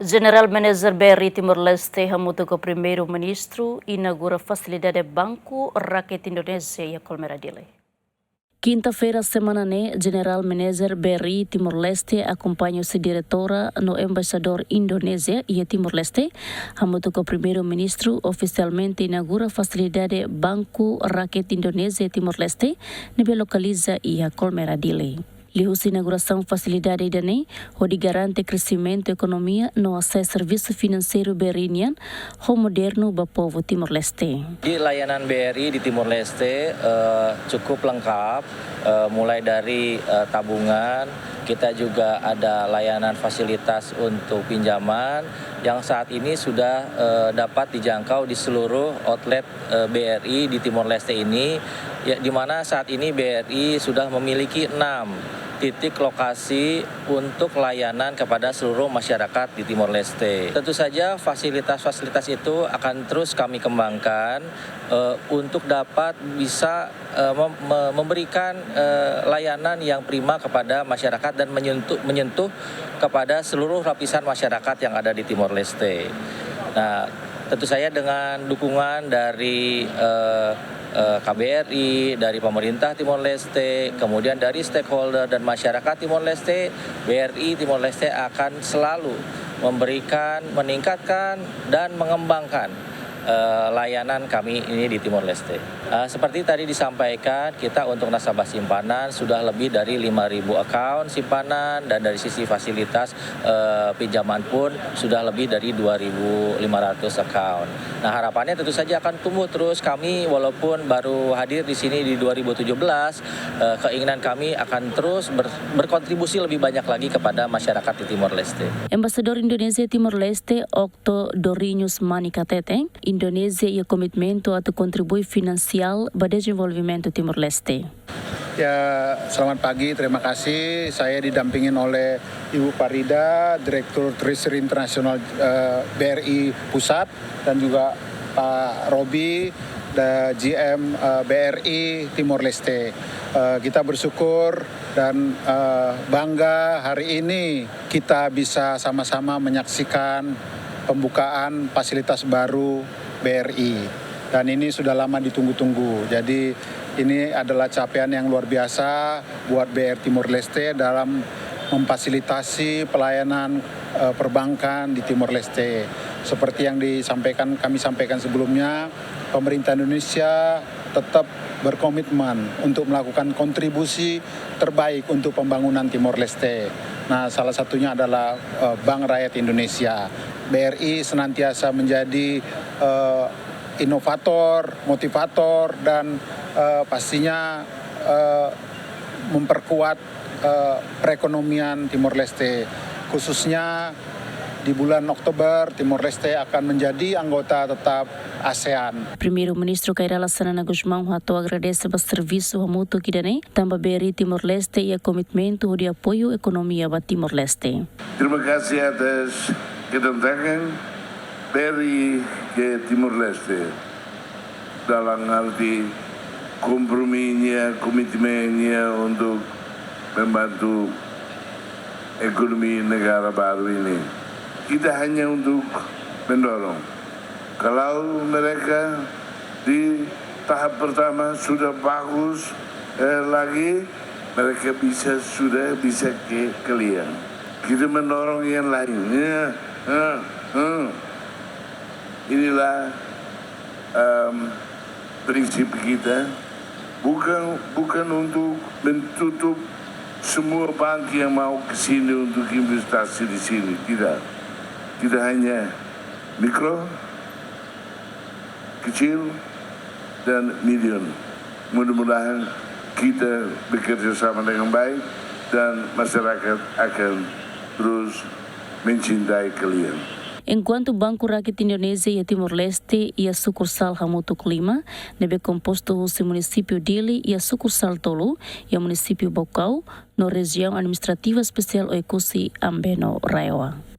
General Manager BRI Timor-Leste Hamutu ke Primeiro-Ministro inaugura facilidade Banco Rakyat Indonesia e Colmeradile. Quinta-feira, semana né, General Manager BRI Timor-Leste acompanha-se diretora no embaixador Indonésia e Timor-Leste. Hamutu ke Primeiro-Ministro oficialmente inaugura facilidade Banco Rakyat Indonesia e Timor-Leste, que localiza e Colmeradile. Lihus inauguração facilidade idane, onde garante crescimento economia no acesso serviço financeiro BRI-nian, moderno ba povo Timor-Leste. Di layanan BRI di Timor-Leste cukup lengkap, mulai dari tabungan, kita juga ada layanan fasilitas untuk pinjaman yang saat ini sudah dapat dijangkau di seluruh outlet BRI di Timor-Leste ini, ya, di mana saat ini BRI sudah memiliki 6 titik lokasi untuk layanan kepada seluruh masyarakat di Timor-Leste. Tentu saja fasilitas-fasilitas itu akan terus kami kembangkan untuk dapat bisa memberikan layanan yang prima kepada masyarakat dan menyentuh kepada seluruh lapisan masyarakat yang ada di Timor-Leste. Nah, tentu saja dengan dukungan dari KBRI, dari pemerintah Timor-Leste, kemudian dari stakeholder dan masyarakat Timor-Leste, BRI Timor-Leste akan selalu meningkatkan dan mengembangkan layanan kami ini di Timor-Leste. Seperti tadi disampaikan, kita untuk nasabah simpanan sudah lebih dari 5.000 account simpanan, dan dari sisi fasilitas pinjaman pun sudah lebih dari 2.500 account. Nah, harapannya tentu saja akan tumbuh terus. Kami walaupun baru hadir di sini di 2017, keinginan kami akan terus berkontribusi lebih banyak lagi kepada masyarakat di Timor-Leste. Embasador Indonesia Timor-Leste Octo Dorinhos Manikatete, Indonesia e komitmento atau kontribusi finansial pada desenvolvimento Timor-Leste. Ya, selamat pagi, terima kasih. Saya didampingin oleh Ibu Parida, Direktur Treasury Internasional BRI Pusat, dan juga Pak Robi, GM BRI Timor-Leste. Kita bersyukur dan bangga hari ini kita bisa sama-sama menyaksikan pembukaan fasilitas baru BRI, dan ini sudah lama ditunggu-tunggu. Jadi ini adalah capaian yang luar biasa buat BRI Timor-Leste dalam memfasilitasi pelayanan perbankan di Timor-Leste. Seperti yang kami sampaikan sebelumnya, pemerintah Indonesia tetap berkomitmen untuk melakukan kontribusi terbaik untuk pembangunan Timor-Leste. Nah, salah satunya adalah Bank Rakyat Indonesia. BRI senantiasa menjadi inovator, motivator, dan pastinya memperkuat perekonomian Timor-Leste. Khususnya di bulan Oktober, Timor-Leste akan menjadi anggota tetap ASEAN. Primeiro-Ministro Kairala Sanana Gusmão Hato agradece o serviço mútuo que dane, também BRI Timor-Leste e o komitmento de apoio ekonomia buat Timor-Leste. Terima kasih atas kedatangan BRI ke Timor-Leste dalam arti komprominya, komitmennya untuk membantu ekonomi negara baru ini. Kita hanya untuk mendorong. Kalau mereka di tahap pertama sudah bagus lagi, mereka sudah bisa kalian. Kita mendorong yang lainnya. Inilah prinsip kita, bukan untuk menutup semua bank yang mau ke sini untuk investasi di sini. Tidak hanya mikro, kecil, dan medium. Mudah-mudahan kita bekerja sama dengan baik dan masyarakat akan terus mencintai kalian. Enquanto Banco Rakyat Indonesia e Timor-Leste e a sucursal Hamutu Klima, nebe composto o município dele e a sucursal Tolu e o município Bocau, na região administrativa especial Oikusi Ambeno Raioa.